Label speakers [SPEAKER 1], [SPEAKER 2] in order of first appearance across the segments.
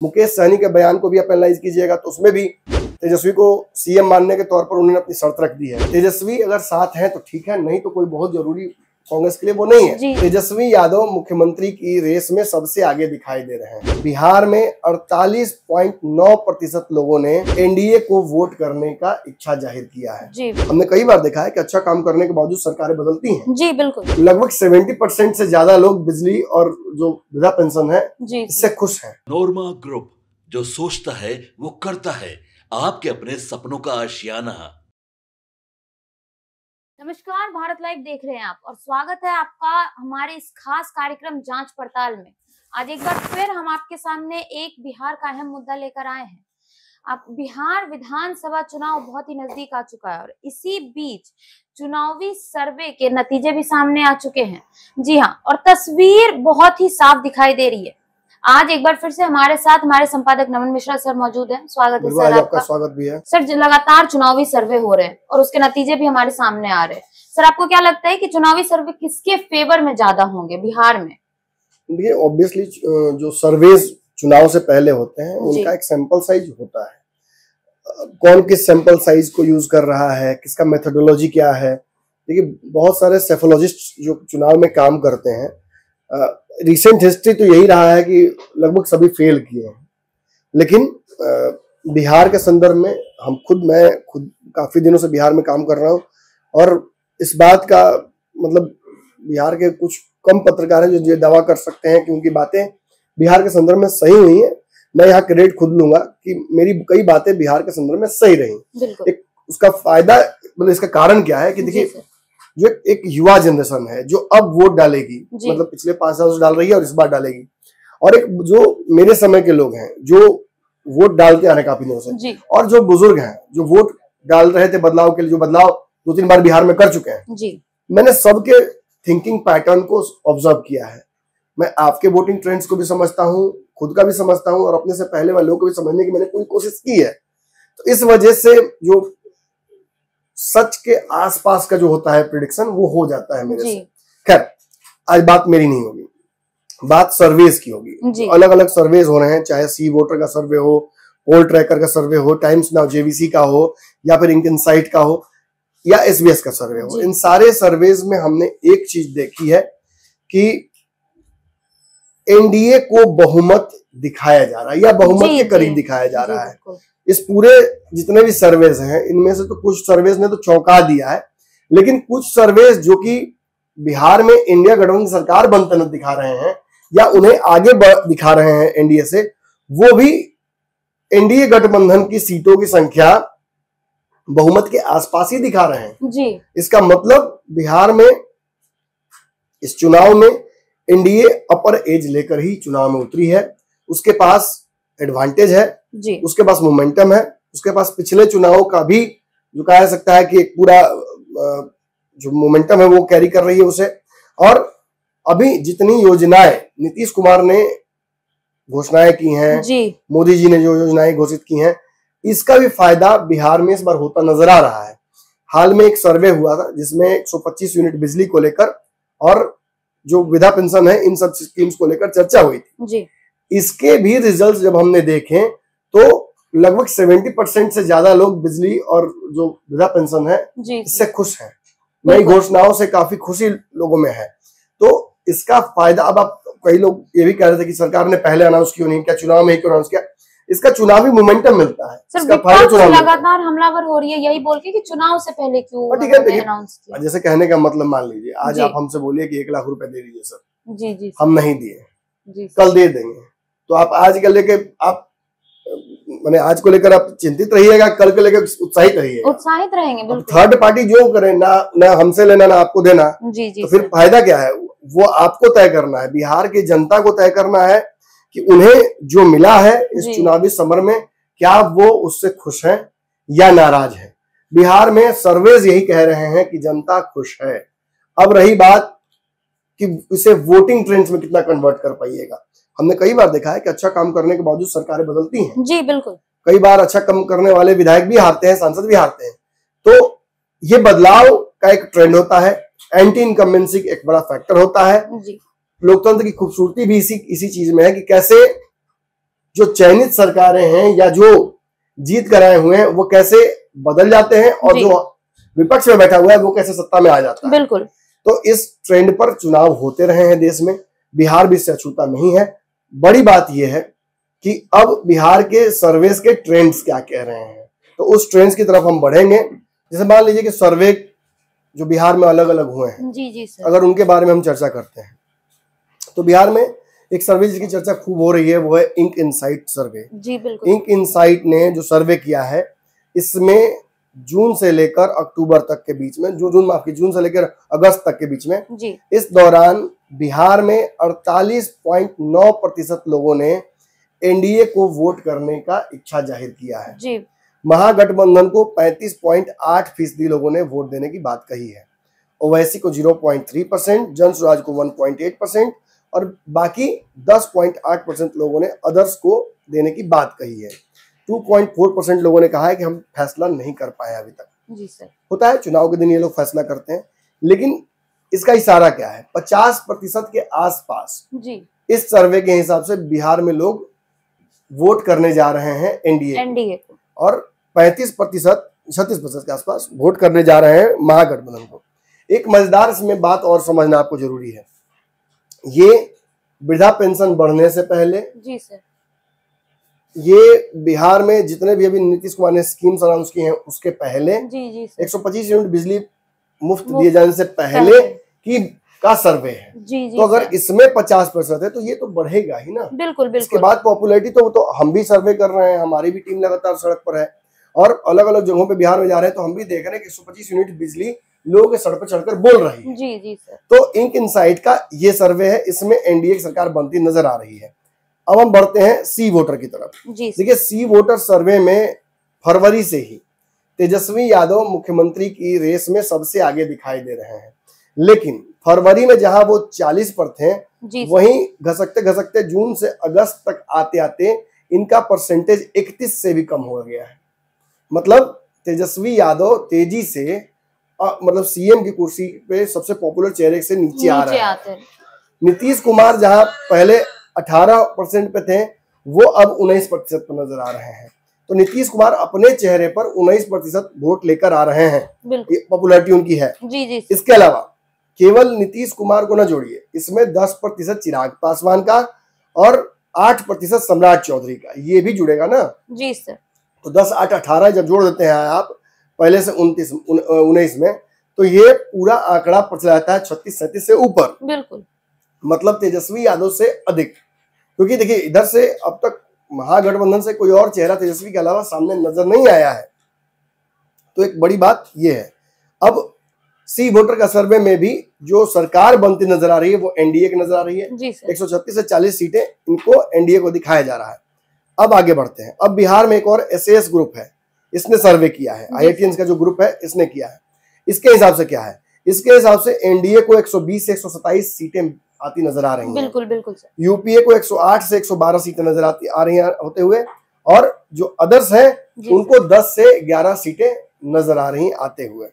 [SPEAKER 1] मुकेश सहनी के बयान को भी आप एनालाइज कीजिएगा तो उसमें भी तेजस्वी को सीएम मानने के तौर पर उन्होंने अपनी शर्त रख दी है। तेजस्वी अगर साथ है तो ठीक है, नहीं तो कोई बहुत जरूरी कांग्रेस के लिए वो नहीं है। तेजस्वी यादव मुख्यमंत्री की रेस में सबसे आगे दिखाई दे रहे हैं। बिहार में 48.9% लोगों ने एनडीए को वोट करने का इच्छा जाहिर किया है। जी। हमने कई बार देखा है कि अच्छा काम करने के बावजूद सरकारें बदलती हैं। जी बिल्कुल। लगभग 70% से ज्यादा लोग बिजली और जो वृद्धा पेंशन है इससे खुश हैं।
[SPEAKER 2] नोरमा ग्रुप, जो सोचता है वो करता है, आपके अपने सपनों का आशियाना।
[SPEAKER 3] नमस्कार, भारत लाइव देख रहे हैं आप और स्वागत है आपका हमारे इस खास कार्यक्रम जांच पड़ताल में। आज एक बार फिर हम आपके सामने एक बिहार का अहम मुद्दा लेकर आए हैं। अब बिहार विधानसभा चुनाव बहुत ही नजदीक आ चुका है और इसी बीच चुनावी सर्वे के नतीजे भी सामने आ चुके हैं। जी हाँ, और तस्वीर बहुत ही साफ दिखाई दे रही है। आज एक बार फिर से हमारे साथ हमारे संपादक नमन मिश्रा सर मौजूद हैं। स्वागत है सर आपका।
[SPEAKER 1] स्वागत भी है
[SPEAKER 3] सर। लगातार चुनावी सर्वे हो रहे हैं और उसके नतीजे भी हमारे सामने आ रहे हैं। सर, आपको क्या लगता है कि चुनावी सर्वे किसके फेवर में ज्यादा होंगे बिहार में?
[SPEAKER 1] देखिए, ऑब्वियसली जो सर्वेज चुनाव से पहले होते हैं उनका एक सैंपल साइज होता है। कौन किस सैंपल साइज को यूज कर रहा है, किसका मेथोडोलॉजी क्या है। देखिए, बहुत सारे सेफोलॉजिस्ट जो चुनाव में काम करते हैं, रिसेंट हिस्ट्री तो यही रहा है कि लगभग सभी फेल किए हैं। लेकिन बिहार के संदर्भ में मैं खुद काफी दिनों से बिहार में काम कर रहा हूँ और इस बात का मतलब बिहार के कुछ कम पत्रकार हैं जो ये दावा कर सकते हैं कि उनकी बातें बिहार के संदर्भ में सही हुई हैं। मैं यहाँ क्रेडिट खुद लूंगा कि मेरी कई बातें बिहार के संदर्भ में सही रही। एक उसका फायदा मतलब इसका कारण क्या है कि देखिए, जो एक युवा जनरेशन है जो अब वोट डालेगी, मतलब पिछले 5 साल से डाल रही है और इस बार डालेगी, और एक जो मेरे समय के लोग हैं जो वोट डालते आ रहे काफी दिनों से, और जो बुजुर्ग हैं जो वोट डाल रहे थे बदलाव के लिए, जो बदलाव 2-3 बार बिहार में कर चुके हैं। मैंने सबके थिंकिंग पैटर्न को ऑब्जर्व किया है। मैं आपके वोटिंग ट्रेंड्स को भी समझता हूँ, खुद का भी समझता हूँ और अपने से पहले वाले लोगों को भी समझने की मैंने पूरी कोशिश की है। तो इस वजह से जो सच के आसपास का जो होता है प्रिडिक्शन वो हो जाता है मेरे से। खैर, आज बात मेरी नहीं होगी, बात सर्वेज की होगी। अलग अलग सर्वेज हो रहे हैं, चाहे सी वोटर का सर्वे हो, पोल ट्रैकर का सर्वे हो, टाइम्स नाउ जेवीसी का हो, या फिर इंक इनसाइट का हो, या एसबीएस का सर्वे हो। इन सारे सर्वेज में हमने एक चीज देखी है कि एनडीए को बहुमत दिखाया जा रहा है या बहुमत के करीब दिखाया जा रहा है। इस पूरे जितने भी सर्वेज हैं इनमें से तो कुछ सर्वेज ने तो चौंका दिया है, लेकिन कुछ सर्वेज जो कि बिहार में इंडिया गठबंधन की सरकार बनते न दिखा रहे हैं या उन्हें आगे दिखा रहे हैं एनडीए से, वो भी एनडीए गठबंधन की सीटों की संख्या बहुमत के आसपास ही दिखा रहे हैं। जी। इसका मतलब बिहार में इस चुनाव में एनडीए अपर एज लेकर ही चुनाव में उतरी है। उसके पास एडवांटेज है, उसके पास मोमेंटम है, उसके पास पिछले चुनावों का भी जो कहा जा सकता है कि एक पूरा जो मोमेंटम है वो कैरी कर रही है उसे। और अभी जितनी योजनाएं नीतीश कुमार ने घोषणाएं की हैं, मोदी जी ने जो योजनाएं घोषित की हैं, इसका भी फायदा बिहार में इस बार होता नजर आ रहा है। हाल में एक सर्वे हुआ था जिसमें 125 यूनिट बिजली को लेकर और जो वृद्धा पेंशन है, इन सब स्कीम्स को लेकर चर्चा हुई थी। इसके भी रिजल्ट जब हमने देखे तो लगभग 70% से ज्यादा लोग बिजली और जो वृद्धा पेंशन है इससे खुश हैं। नई घोषणाओं से काफी खुशी लोगों में है। तो इसका फायदा अब आप कई लोग ये भी कह रहे थे कि सरकार ने पहले अनाउंस क्यों नहीं किया, चुनाव में क्यों अनाउंस किया। इसका चुनावी मोमेंटम मिलता है। इसका फायदा चुनाव
[SPEAKER 3] लगातार हमलावर हो रही है यही बोल के कि चुनाव से पहले क्यों अनाउंस किया।
[SPEAKER 1] जैसे कहने का मतलब, मान लीजिए आज आप हमसे बोलिए कि 1 लाख रुपए दे दीजिए सर,
[SPEAKER 3] जी
[SPEAKER 1] हम नहीं दिए, कल दे देंगे, तो आप आज के लेके आप मैंने आज को लेकर आप चिंतित रहिएगा, कल को लेकर उत्साहित रहिएगा।
[SPEAKER 3] उत्साहित रहेंगे।
[SPEAKER 1] थर्ड पार्टी जो करे ना हमसे लेना ना आपको देना, तो फिर फायदा क्या है? वो आपको तय करना है, बिहार की जनता को तय करना है कि उन्हें जो मिला है इस चुनावी समर में, क्या वो उससे खुश हैं या नाराज हैं। बिहार में सर्वेज यही कह रहे हैं कि जनता खुश है। अब रही बात कि इसे वोटिंग ट्रेंड्स में कितना कन्वर्ट कर पाइएगा। हमने कई बार देखा है कि अच्छा काम करने के बावजूद सरकारें बदलती हैं।
[SPEAKER 3] जी बिल्कुल।
[SPEAKER 1] कई बार अच्छा काम करने वाले विधायक भी हारते हैं, सांसद भी हारते हैं। तो ये बदलाव का एक ट्रेंड होता है, एंटी इनकम्बेंसी एक बड़ा फैक्टर होता है। लोकतंत्र की खूबसूरती भी इसी चीज में है कि कैसे जो चयनित सरकारें हैं या जो जीत कर आए हुए हैं वो कैसे बदल जाते हैं और जो विपक्ष में बैठा हुआ है वो कैसे सत्ता में आ जाता है।
[SPEAKER 3] बिल्कुल।
[SPEAKER 1] तो इस ट्रेंड पर चुनाव होते रहे हैं देश में, बिहार भी इससे अछूता नहीं है। बड़ी बात यह है कि अब बिहार के सर्वेस के ट्रेंड्स क्या कह रहे हैं, तो उस ट्रेंड्स की तरफ हम बढ़ेंगे। जैसे मान लीजिए कि सर्वे जो बिहार में अलग अलग हुए हैं,
[SPEAKER 3] जी सर,
[SPEAKER 1] अगर उनके बारे में हम चर्चा करते हैं तो बिहार में एक सर्वे जिसकी चर्चा खूब हो रही है वो है इंक इनसाइट सर्वे।
[SPEAKER 3] जी बिल्कुल।
[SPEAKER 1] इंक इनसाइट ने जो सर्वे किया है इसमें जून से लेकर अक्टूबर तक के बीच में, जून से लेकर अगस्त तक के बीच में
[SPEAKER 3] जी,
[SPEAKER 1] इस दौरान बिहार में 48.9% लोगों ने एनडीए को वोट करने का इच्छा जाहिर किया है
[SPEAKER 3] जी।
[SPEAKER 1] महागठबंधन को 35.8% लोगों ने वोट देने की बात कही है, ओवैसी को 0.3%, जनसुराज को 1.8% और बाकी 10.8% लोगों ने अदर्स को देने की बात कही है। 2.4% लोगों ने कहा है कि हम फैसला नहीं कर पाए अभी तक।
[SPEAKER 3] जी सर।
[SPEAKER 1] होता है चुनाव के दिन ये लोग फैसला करते हैं, लेकिन इसका इशारा क्या है? 50% के आसपास
[SPEAKER 3] जी
[SPEAKER 1] इस सर्वे के हिसाब से बिहार में लोग वोट करने जा रहे हैं एनडीए को और 36% के आसपास वोट करने जा रहे हैं महागठबंधन को। एक मजेदार इसमें बात और समझना आपको जरूरी है, ये वृद्धा पेंशन बढ़ने से पहले,
[SPEAKER 3] जी सर,
[SPEAKER 1] ये बिहार में जितने भी अभी नीतीश कुमार ने स्कीम्स अनाउंस की हैं उसके पहले,
[SPEAKER 3] जी
[SPEAKER 1] 125 यूनिट बिजली मुफ्त दिए जाने से पहले की का सर्वे है।
[SPEAKER 3] जी
[SPEAKER 1] तो अगर इसमें 50% है तो ये तो बढ़ेगा ही ना।
[SPEAKER 3] बिल्कुल बिल्कुल।
[SPEAKER 1] इसके बाद पॉपुलैरिटी तो हम भी सर्वे कर रहे हैं, हमारी भी टीम लगातार सड़क पर है और अलग अलग जगहों पे बिहार में जा रहे हैं, तो हम भी देख रहे हैं कि 125 यूनिट बिजली लोगों के सड़क पर चढ़कर बोल रही है।
[SPEAKER 3] जी सर।
[SPEAKER 1] तो इंक इनसाइट का ये सर्वे है, इसमें एनडीए की सरकार बनती नजर आ रही है। अब हम बढ़ते हैं सी वोटर की तरफ। देखिए सी वोटर सर्वे में फरवरी से ही तेजस्वी यादव मुख्यमंत्री की रेस में सबसे आगे दिखाई दे रहे हैं, लेकिन फरवरी में जहां वो 40 पर थे वहीं घसकते घसकते जून से अगस्त तक आते आते इनका परसेंटेज 31 से भी कम हो गया है। मतलब तेजस्वी यादव तेजी से मतलब सीएम की कुर्सी पे सबसे पॉपुलर चेहरे से नीचे आ रहे हैं। नीतीश कुमार जहां पहले 18% पे थे वो अब 19% पर नजर आ रहे हैं। तो नीतीश कुमार अपने चेहरे पर 19% वोट लेकर आ रहे हैं, पॉपुलैरिटी उनकी है।
[SPEAKER 3] जी।
[SPEAKER 1] इसके अलावा केवल नीतीश कुमार को न जोड़िए, इसमें 10% चिराग पासवान का और 8% सम्राट चौधरी का, ये भी जुड़ेगा ना।
[SPEAKER 3] जी सर।
[SPEAKER 1] तो 10, 8, 18 जब जोड़ देते हैं आप पहले से 19 में, तो ये पूरा आंकड़ा चला जाता है 36-37 से ऊपर।
[SPEAKER 3] बिल्कुल।
[SPEAKER 1] मतलब तेजस्वी यादव से अधिक, क्योंकि देखिए इधर से अब तक महागठबंधन से कोई और चेहरा तेजस्वी के अलावा सामने नजर नहीं आया है। तो एक बड़ी बात ये है। अब सी वोटर का सर्वे में भी जो सरकार बनती नजर आ रही है वो एनडीए की नजर आ रही है। 136 से 40 सीटें इनको एनडीए को दिखाया जा रहा है। अब आगे बढ़ते हैं। अब बिहार में एक और एसएएस ग्रुप है, इसने सर्वे किया है, आईआईटीएन का जो ग्रुप है इसने किया है। इसके हिसाब से क्या है? इसके हिसाब से एनडीए को 120 से 127 सीटें आती नजर आ रही हैं।
[SPEAKER 3] बिल्कुल सर।
[SPEAKER 1] यूपीए को 108 से 112 सीटें नजर आ रही हैं होते हुए, और जो अदर्स हैं उनको 10 से 11 सीटें नजर आ रही आते हुए।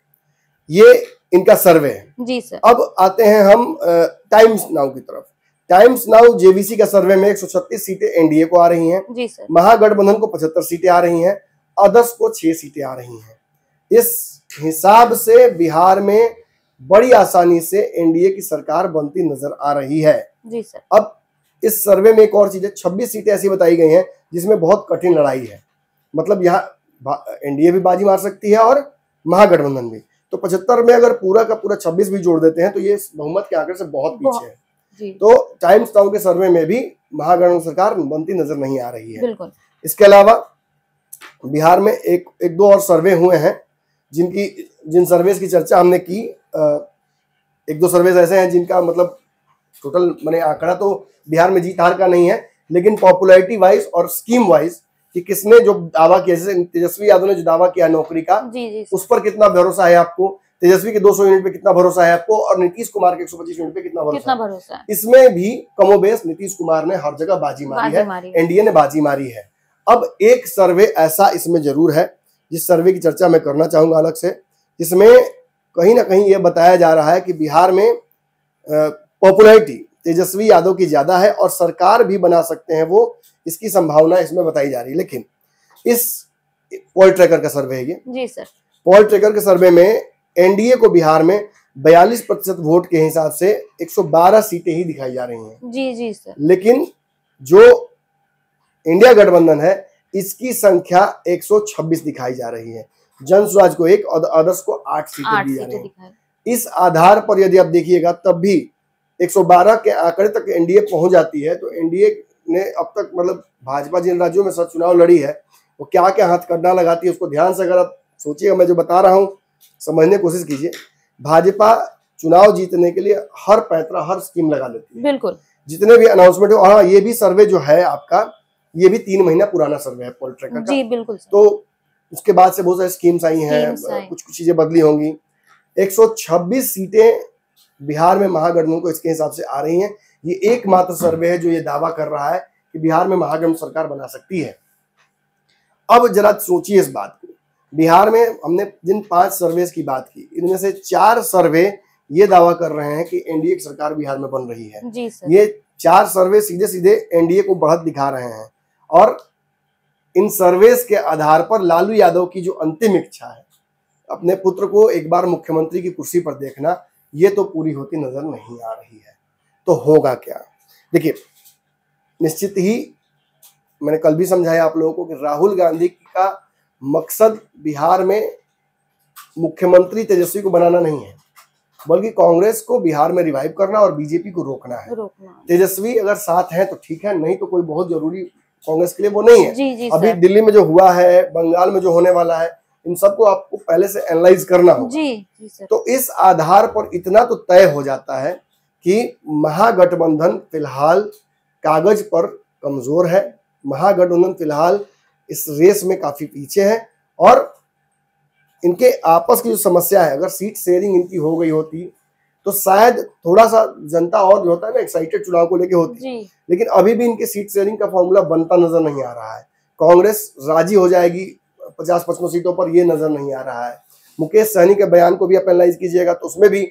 [SPEAKER 1] ये इनका सर्वे है।
[SPEAKER 3] जी सर।
[SPEAKER 1] अब आते हैं हम टाइम्स नाउ की तरफ। टाइम्स नाउ जेवीसी का सर्वे में 136 सीटें एनडीए को आ रही हैं।
[SPEAKER 3] जी सर।
[SPEAKER 1] महागठबंधन को 75 सीटें आ रही हैं, अदर्स को 6 सीटें आ रही हैं। इस हिसाब से बिहार में बड़ी आसानी से एनडीए की सरकार बनती नजर आ रही है।
[SPEAKER 3] जी सर।
[SPEAKER 1] अब इस सर्वे में एक और चीज है, 26 सीटें ऐसी बताई गई हैं जिसमें बहुत कठिन लड़ाई है। मतलब यहाँ एनडीए भी बाजी मार सकती है और महागठबंधन भी। तो 75 में अगर पूरा का पूरा 26 भी जोड़ देते हैं तो ये बहुमत के आंकड़े से बहुत पीछे है। तो टाइम्स नाउ के सर्वे में भी महागठबंधन सरकार बनती नजर नहीं आ रही है।
[SPEAKER 3] बिल्कुल।
[SPEAKER 1] इसके अलावा बिहार में एक दो और सर्वे हुए हैं जिन सर्वेस की चर्चा हमने की। एक दो सर्वेस ऐसे हैं जिनका मतलब टोटल मैंने आंकड़ा तो बिहार में जीत हार का नहीं है, लेकिन पॉपुलैरिटी वाइज और स्कीम वाइज कि किसने जो दावा किया, जैसे तेजस्वी यादव ने जो दावा किया नौकरी का, उस पर कितना भरोसा है आपको? तेजस्वी के 200 यूनिट पे कितना भरोसा है आपको? और नीतीश कुमार के 125 यूनिट पे कितना भरोसा है? इसमें भी कमोबेश नीतीश कुमार ने हर जगह बाजी मारी है, एनडीए ने बाजी मारी है। अब एक सर्वे ऐसा इसमें जरूर है जिस सर्वे की चर्चा मैं करना चाहूंगा अलग से, जिसमें कहीं ना कहीं यह बताया जा रहा है कि बिहार में पॉपुलैरिटी तेजस्वी यादव की ज्यादा है और सरकार भी बना सकते हैं वो इसकी संभावना इसमें बताई जा रही है। लेकिन इस पोल ट्रैकर का सर्वे है ये
[SPEAKER 3] जी सर,
[SPEAKER 1] पोल ट्रैकर के सर्वे में एनडीए को बिहार में 42% वोट के हिसाब से 112 सीटें ही दिखाई जा रही हैं।
[SPEAKER 3] जी जी सर।
[SPEAKER 1] लेकिन जो इंडिया गठबंधन है इसकी संख्या 126 दिखाई जा रही है। जन स्वराज को 1 और अदर्स को 8 सीटें दी जा रही हैं। इस आधार पर यदि आप देखिएगा तब भी 112 के आंकड़े तक एनडीए पहुंच जाती है। तो एनडीए ने अब तक मतलब भाजपा जिन राज्यों में सब चुनाव लड़ी है वो क्या क्या हथकंडा लगाती है उसको ध्यान से अगर आप सोचिएगा, मैं जो बता रहा हूँ समझने की कोशिश कीजिए। भाजपा चुनाव जीतने के लिए हर पैतरा हर स्कीम लगा लेती है,
[SPEAKER 3] बिल्कुल
[SPEAKER 1] जितने भी अनाउंसमेंट हो। हाँ, ये भी सर्वे जो है आपका ये भी 3 महीना पुराना सर्वे है पोल ट्रैकर का।
[SPEAKER 3] जी बिल्कुल सर।
[SPEAKER 1] तो उसके बाद से बहुत सारी स्कीम्स आई हैं, कुछ चीजें बदली होंगी। 126 सीटें बिहार में महागठबंधन को इसके हिसाब से आ रही हैं। ये एकमात्र सर्वे है जो ये दावा कर रहा है कि बिहार में महागठबंधन सरकार बना सकती है। अब जरा सोचिए इस बात को, बिहार में हमने जिन 5 सर्वे की बात की इनमें से 4 सर्वे ये दावा कर रहे हैं कि एनडीए की सरकार बिहार में बन रही है।
[SPEAKER 3] जी सर।
[SPEAKER 1] ये 4 सर्वे सीधे सीधे एनडीए को बढ़त दिखा रहे हैं और इन सर्वेस के आधार पर लालू यादव की जो अंतिम इच्छा है अपने पुत्र को एक बार मुख्यमंत्री की कुर्सी पर देखना, ये तो पूरी होती नजर नहीं आ रही है। तो होगा क्या? देखिए, निश्चित ही मैंने कल भी समझाया आप लोगों को कि राहुल गांधी का मकसद बिहार में मुख्यमंत्री तेजस्वी को बनाना नहीं है, बल्कि कांग्रेस को बिहार में रिवाइव करना और बीजेपी को रोकना है। तेजस्वी अगर साथ है तो ठीक है, नहीं तो कोई बहुत जरूरी कांग्रेस के लिए वो नहीं है।
[SPEAKER 3] जी,
[SPEAKER 1] अभी दिल्ली में जो हुआ है, बंगाल में जो होने वाला है, इन सबको आपको पहले से एनालाइज करना होगा।
[SPEAKER 3] जी सर।
[SPEAKER 1] तो इस आधार पर इतना तो तय हो जाता है कि महागठबंधन फिलहाल कागज पर कमजोर है, महागठबंधन फिलहाल इस रेस में काफी पीछे है और इनके आपस की जो समस्या है, अगर सीट शेयरिंग इनकी हो गई होती तो शायद थोड़ा सा जनता और जो होता है ना एक्साइटेड चुनाव को लेके होती
[SPEAKER 3] जी।
[SPEAKER 1] लेकिन अभी भी इनके सीट शेयरिंग का फॉर्मूला बनता नजर नहीं आ रहा है। कांग्रेस राजी हो जाएगी 50-55 सीटों पर, ये नजर नहीं आ रहा है। मुकेश सहनी के बयान को भी आप एनालाइज कीजिएगा तो उसमें भी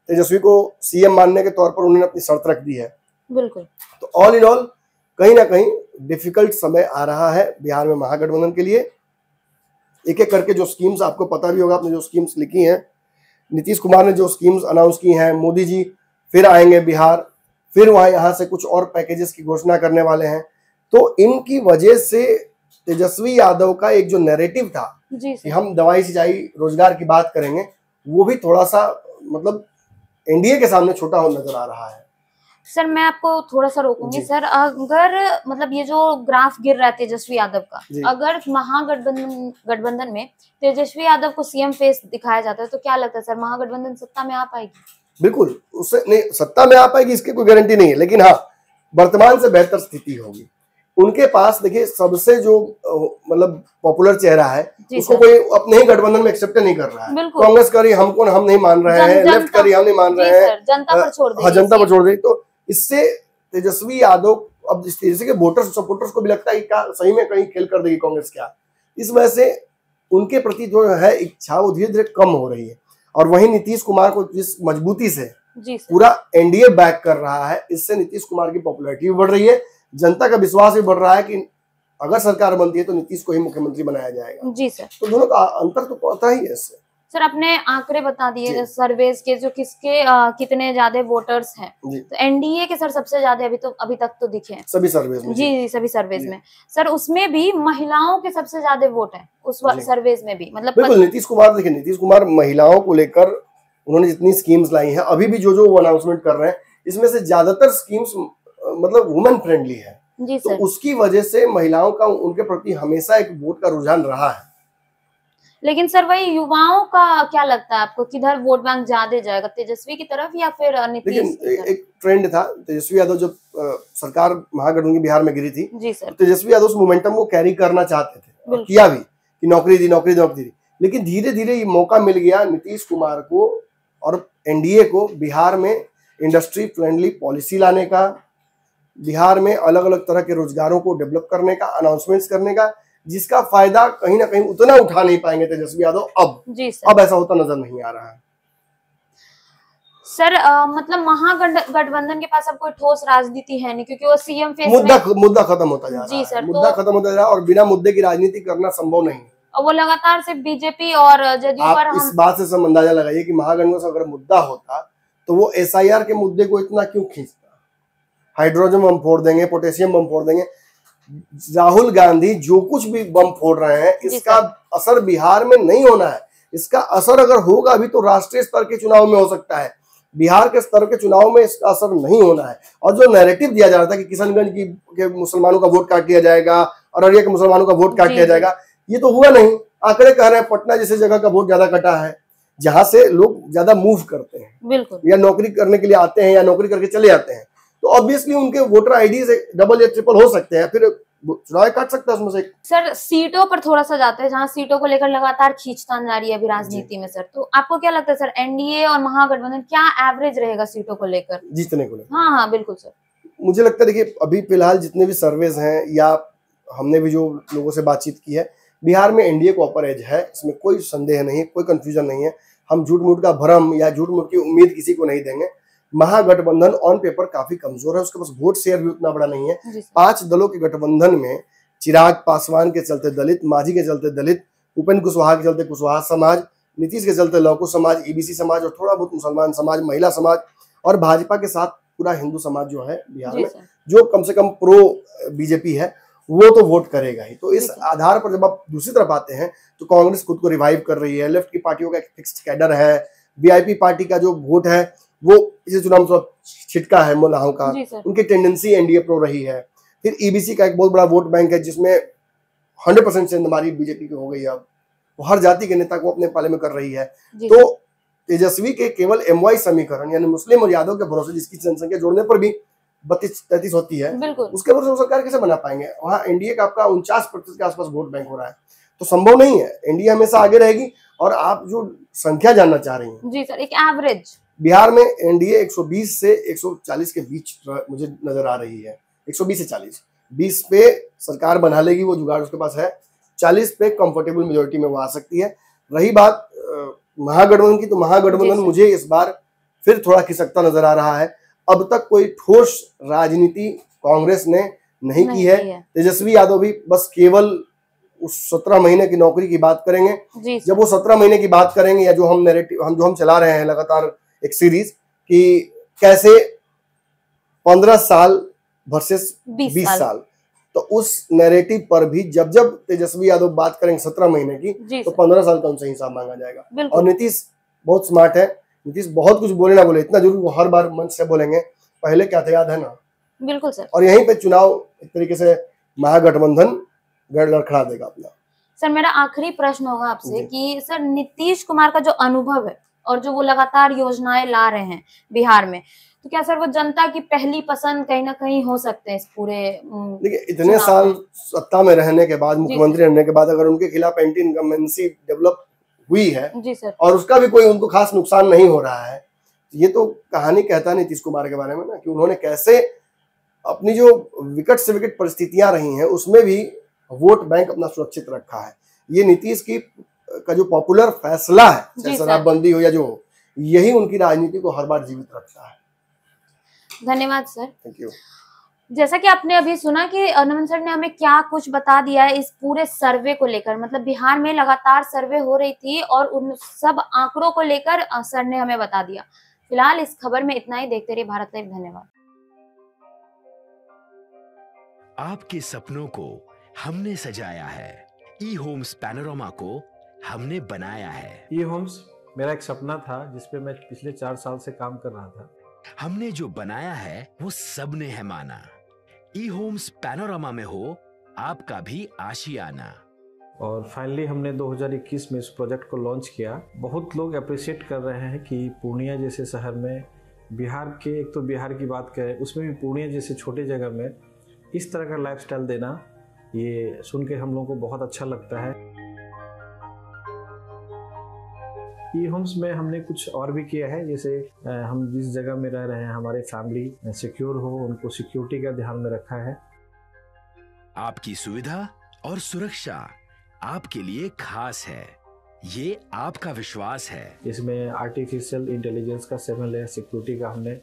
[SPEAKER 1] तेजस्वी को सीएम मानने के तौर पर उन्होंने अपनी शर्त रख दी है।
[SPEAKER 3] बिल्कुल।
[SPEAKER 1] तो ऑल इन ऑल कहीं ना कहीं डिफिकल्ट समय आ रहा है बिहार में महागठबंधन के लिए। एक एक करके जो स्कीम्स आपको पता भी होगा, आपने जो स्कीम्स लिखी हैं, नीतीश कुमार ने जो स्कीम्स अनाउंस की हैं, मोदी जी फिर आएंगे बिहार, फिर वहाँ यहाँ से कुछ और पैकेजेस की घोषणा करने वाले हैं। तो इनकी वजह से तेजस्वी यादव का एक जो नैरेटिव था कि हम दवाई सिंचाई रोजगार की बात करेंगे, वो भी थोड़ा सा मतलब एनडीए के सामने छोटा हो नजर आ रहा है।
[SPEAKER 3] सर मैं आपको थोड़ा सा रोकूंगी सर, अगर मतलब ये जो ग्राफ गिर रहा है तेजस्वी यादव का, अगर महागठबंधन में तेजस्वी यादव को सीएम फेस दिखाया जाता है तो क्या लगता है सर महागठबंधन सत्ता में आ पाएगी?
[SPEAKER 1] बिल्कुल, उससे नहीं सत्ता में आ पाएगी इसकी कोई गारंटी नहीं है, लेकिन हाँ वर्तमान से बेहतर स्थिति होगी उनके पास। देखिए, सबसे जो मतलब पॉपुलर चेहरा है उसको कोई अपने ही गठबंधन में एक्सेप्ट नहीं कर रहा है। कांग्रेस करी हमको हम नहीं मान रहे हैं, लेफ्ट करी हम नहीं मान रहे हैं,
[SPEAKER 3] जनता पर छोड़ दे।
[SPEAKER 1] हाँ, जनता पर छोड़ दे। तो इससे तेजस्वी यादव अब जिस तरीके के वोटर्स सपोर्टर्स को भी लगता है कि सही में कहीं खेल कर देगी कांग्रेस क्या, इस वजह से उनके प्रति जो है इच्छा वो धीरे धीरे कम हो रही है। और वहीं नीतीश कुमार को जिस मजबूती से पूरा एनडीए बैक कर रहा है, इससे नीतीश कुमार की पॉपुलैरिटी भी बढ़ रही है, जनता का विश्वास भी बढ़ रहा है कि अगर सरकार बनती है तो नीतीश को ही मुख्यमंत्री बनाया जाएगा।
[SPEAKER 3] जी सर।
[SPEAKER 1] तो दोनों का अंतर तो पता ही है इससे।
[SPEAKER 3] सर अपने आंकड़े बता दिए सर्वेस के, जो किसके कितने ज्यादा वोटर्स हैं। तो एनडीए के सर सबसे ज्यादा अभी तक तो दिखे हैं
[SPEAKER 1] सभी सर्वेस में।
[SPEAKER 3] जी सभी सर्वेस में सर, उसमें भी महिलाओं के सबसे ज्यादा वोट है उस सर्वेस में भी। मतलब
[SPEAKER 1] बिल्कुल नीतीश कुमार, देखिए नीतीश कुमार महिलाओं को लेकर उन्होंने जितनी स्कीम्स लाई हैं, अभी भी जो वो अनाउंसमेंट कर रहे हैं, इसमें से ज्यादातर स्कीम्स मतलब वुमेन फ्रेंडली है। तो उसकी वजह से महिलाओं का उनके प्रति हमेशा एक वोट का रुझान रहा है।
[SPEAKER 3] लेकिन सर वही युवाओं का क्या लगता है आपको, किधर वोट बैंक ज्यादा जाएगा, तेजस्वी की तरफ या फिर नीतीश?
[SPEAKER 1] लेकिन एक ट्रेंड था, तेजस्वी यादव जब सरकार महागठबंधन की बिहार में गिरी थी
[SPEAKER 3] जी सर,
[SPEAKER 1] तेजस्वी यादव उस मोमेंटम को कैरी करना चाहते थे और किया भी कि नौकरी दी। लेकिन धीरे धीरे ये मौका मिल गया नीतीश कुमार को और एनडीए को बिहार में इंडस्ट्री फ्रेंडली पॉलिसी लाने का, बिहार में अलग अलग तरह के रोजगारों को डेवलप करने का, अनाउंसमेंट्स करने का, जिसका फायदा कहीं ना कहीं उतना उठा नहीं पाएंगे तेजस्वी यादव अब ऐसा होता नजर नहीं आ रहा है।
[SPEAKER 3] सर मतलब महागठबंधन के पास अब कोई ठोस राजनीति है नहीं, क्योंकि वो सीएम फेस
[SPEAKER 1] मुद्दा खत्म होता जा रहा है।
[SPEAKER 3] जी सर,
[SPEAKER 1] मुद्दा खत्म होता जा रहा है और बिना मुद्दे की राजनीति करना संभव नहीं।
[SPEAKER 3] और वो लगातार सिर्फ बीजेपी और जदयू पर
[SPEAKER 1] इस बात से सब अंदाजा लगाइए कि महागठबंधन से अगर मुद्दा होता तो वो SIR के मुद्दे को इतना क्यों खींचता। हाइड्रोजन बम फोड़ देंगे, पोटेशियम बम फोड़ देंगे। राहुल गांधी जो कुछ भी बम फोड़ रहे हैं, इसका असर बिहार में नहीं होना है। इसका असर अगर होगा भी तो राष्ट्रीय स्तर के चुनाव में हो सकता है, बिहार के स्तर के चुनाव में इसका असर नहीं होना है। और जो नैरेटिव दिया जा रहा था कि किशनगंज के मुसलमानों का वोट काट लिया जाएगा और अररिया के मुसलमानों का वोट काट लिया जाएगा, ये तो हुआ नहीं। आंकड़े कह रहे हैं पटना जैसे जगह का वोट ज्यादा कटा है, जहां से लोग ज्यादा मूव करते हैं, बिल्कुल, या नौकरी करने के लिए आते हैं या नौकरी करके चले जाते हैं, तो ऑब्वियसली उनके वोटर आईडी से डबल या ट्रिपल हो सकते हैं, फिर चुनाव काट सकता है उसमें से। सर सीटों पर थोड़ा सा जाते हैं, जहां सीटों को लेकर लगातार खींचतान जारी है अभी राजनीति में सर, तो आपको क्या लगता है सर, एनडीए और महागठबंधन क्या एवरेज रहेगा सीटों को लेकर जीतने को लेकर? हाँ बिल्कुल सर, मुझे लगता है देखिए अभी फिलहाल जितने भी सर्वेज हैं या हमने भी जो लोगों से बातचीत की है, बिहार में एनडीए को अपर एज है, इसमें कोई संदेह नहीं, कोई कंफ्यूजन नहीं है। हम झूठ मूठ का भ्रम या झूठ मूठ की उम्मीद किसी को नहीं देंगे। महागठबंधन ऑन पेपर काफी कमजोर है, उसके पास वोट शेयर भी उतना बड़ा नहीं है। 5 दलों के गठबंधन में चिराग पासवान के चलते दलित, मांझी के चलते दलित, उपेंद्र कुशवाहा के चलते कुशवाहा समाज, नीतीश के चलते लौकू समाज, ईबीसी समाज और थोड़ा बहुत मुसलमान समाज, महिला समाज, और भाजपा के साथ पूरा हिंदू समाज जो है बिहार में, जो कम से कम प्रो बीजेपी है, वो तो वोट करेगा ही। तो इस आधार पर जब आप दूसरी तरफ आते हैं तो कांग्रेस खुद को रिवाइव कर रही है, लेफ्ट की पार्टियों का एक फिक्स्ड कैडर है, वीआईपी पार्टी का जो वोट है वो इस चुनाव में छिटका है मुलाहों का, उनकी टेंडेंसी एनडीए प्रो रही है। फिर ईबीसी का एक बहुत बड़ा वोट बैंक है जिसमें 100% से हमारी बीजेपी की हो गई है, अब वो हर जाति के नेता को अपने पाले में कर रही है। तो तेजस्वी के केवल MY समीकरण यानी मुस्लिम और यादव के भरोसे, जिसकी जनसंख्या जोड़ने पर भी 32-33 होती है, उसके भरोसे सरकार कैसे बना पाएंगे? वहाँ एनडीए का आपका 49% के आसपास वोट बैंक हो रहा है, तो संभव नहीं है। एनडीए हमेशा आगे रहेगी। और आप जो संख्या जानना चाह रही हैं, जी सर, एक एवरेज बिहार में एनडीए 120 से 140 के बीच मुझे नजर आ रही है। 120 से 40, 20 पे सरकार बना लेगी, वो जुगाड़ उसके पास है। 40 पे कंफर्टेबल मेजोरिटी में वो आ सकती है। रही बात महागठबंधन की, तो महागठबंधन मुझे इस बार फिर थोड़ा खिसकता नजर आ रहा है। अब तक कोई ठोस राजनीति कांग्रेस ने नहीं की है। तेजस्वी यादव भी बस केवल उस 17 महीने की नौकरी की बात करेंगे। जब वो 17 महीने की बात करेंगे, या जो हम नैरेटिव हम चला रहे हैं लगातार एक सीरीज कि कैसे 15 साल वर्सेस 20 साल, तो उस नैरेटिव पर भी जब जब तेजस्वी यादव बात करेंगे 17 महीने की, तो 15 साल का उनसे हिसाब मांगा जाएगा। और नीतीश बहुत स्मार्ट है, नीतीश बहुत कुछ बोले ना बोले, इतना जरूर वो हर बार मंच से बोलेंगे, पहले क्या था याद है ना? बिल्कुल सर। और यहीं पे चुनाव एक तरीके से महागठबंधन गड़गड़ा देगा अपना। सर मेरा आखिरी प्रश्न होगा आपसे कि सर नीतीश कुमार का जो अनुभव है और जो वो लगातार योजनाएं ला रहे हैं बिहार में, तो क्या सर वो जनता की पहली पसंद कहीं ना कहीं हो सकते हैं इस पूरे? देखिए इतने साल सत्ता में रहने के बाद, मुख्यमंत्री रहने के बाद, अगर उनके खिलाफ एंटी इनकम्बेंसी डेवलप हुई है, जी सर, और उसका भी कोई उनको खास नुकसान नहीं हो रहा है, ये तो कहानी कहता है नीतीश कुमार के बारे में ना, कि उन्होंने कैसे अपनी जो विकट से विकट परिस्थितियां रही हैं उसमें भी वोट बैंक अपना सुरक्षित रखा है। ये नीतीश की का जो पॉपुलर फैसला है, चाहे शराबबंदी हो या जो हो, यही उनकी राजनीति को हर बार जीवित रखता है। धन्यवाद सर। Thank you. जैसा कि आपने अभी सुना कि नमन सर ने हमें क्या कुछ बता दिया है इस पूरे सर्वे को लेकर, मतलब बिहार में लगातार सर्वे हो रही थी और उन सब आंकड़ों को लेकर सर ने हमें बता दिया। फिलहाल इस खबर में इतना ही। देखते रहिए भारत लाइव। धन्यवाद।
[SPEAKER 4] आपके सपनों को हमने सजाया है, ई होम्स पैनोरामा को हमने बनाया है।
[SPEAKER 5] ई होम्स मेरा एक सपना था जिसपे मैं पिछले 4 साल से काम कर रहा था।
[SPEAKER 4] हमने जो बनाया है वो सबने है माना। ई होम्स पैनोरामा में हो आपका भी आशियाना।
[SPEAKER 5] और फाइनली हमने 2021 में इस प्रोजेक्ट को लॉन्च किया। बहुत लोग अप्रिशिएट कर रहे हैं कि पूर्णिया जैसे शहर में, बिहार के, एक तो बिहार की बात करें उसमें भी पूर्णिया जैसे छोटे जगह में इस तरह का लाइफस्टाइल देना, ये सुन के हम लोगों को बहुत अच्छा लगता है। ई होम्स में हमने कुछ और भी किया है, जैसे हम जिस जगह में रह रहे हैं हमारे फैमिली सिक्योर हो, उनको सिक्योरिटी का ध्यान में रखा है।
[SPEAKER 4] आपकी सुविधा और सुरक्षा आपके लिए खास है। ये आपका विश्वास है।
[SPEAKER 5] इसमें आर्टिफिशियल इंटेलिजेंस का 7 लेयर सिक्योरिटी का हमने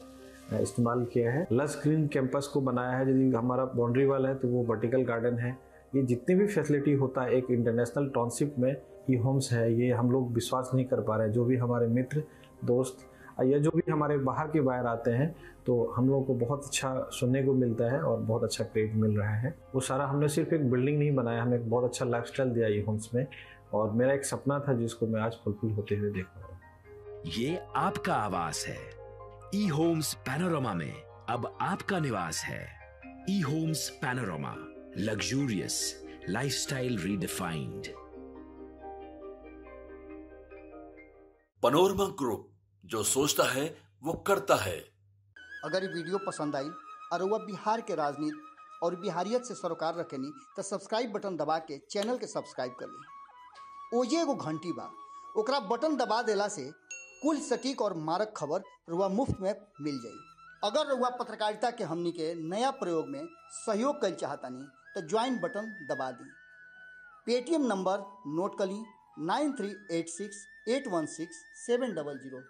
[SPEAKER 5] इस्तेमाल किया है। लस ग्रीन कैंपस को बनाया है। यदि हमारा बाउंड्री वाल है तो वो वर्टिकल गार्डन है। ये जितनी भी फैसिलिटी होता है एक इंटरनेशनल टाउनशिप में ई होम्स है, ये हम लोग विश्वास नहीं कर पा रहे हैं। जो भी हमारे मित्र दोस्त या जो भी हमारे बाहर के बाहर आते हैं तो हम लोगों को बहुत अच्छा सुनने को मिलता है और बहुत अच्छा क्रेडिट मिल रहा है। वो सारा हमने सिर्फ एक बिल्डिंग नहीं बनाया, हमें एक बहुत अच्छा लाइफस्टाइल दिया ई होम्स में, और मेरा एक सपना था जिसको मैं आज फुलफिल होते हुए देख रहा हूँ।
[SPEAKER 4] ये आपका आवास है। ई होम्स पैनोरामा में अब आपका निवास है। E Homes Panorama, luxurious lifestyle redefined.
[SPEAKER 2] Panorama Group, जो सोचता है वो करता है।
[SPEAKER 6] अगर ये वीडियो पसंद आई और वह बिहार के राजनीति और बिहारियत से सरोकार रखेनी तो सब्सक्राइब बटन दबा के चैनल के सब्सक्राइब कर ली। ओजे एगो घंटी बा, ओकरा बटन दबा देला से कुल सटीक और मारक खबर रुआ मुफ्त में मिल जाई। अगर रुआ पत्रकारिता के हमनी के नया प्रयोग में सहयोग कर चाहतानी तो ज्वाइन बटन दबा दी। पेटीएम नंबर नोट कर ली 9386816700।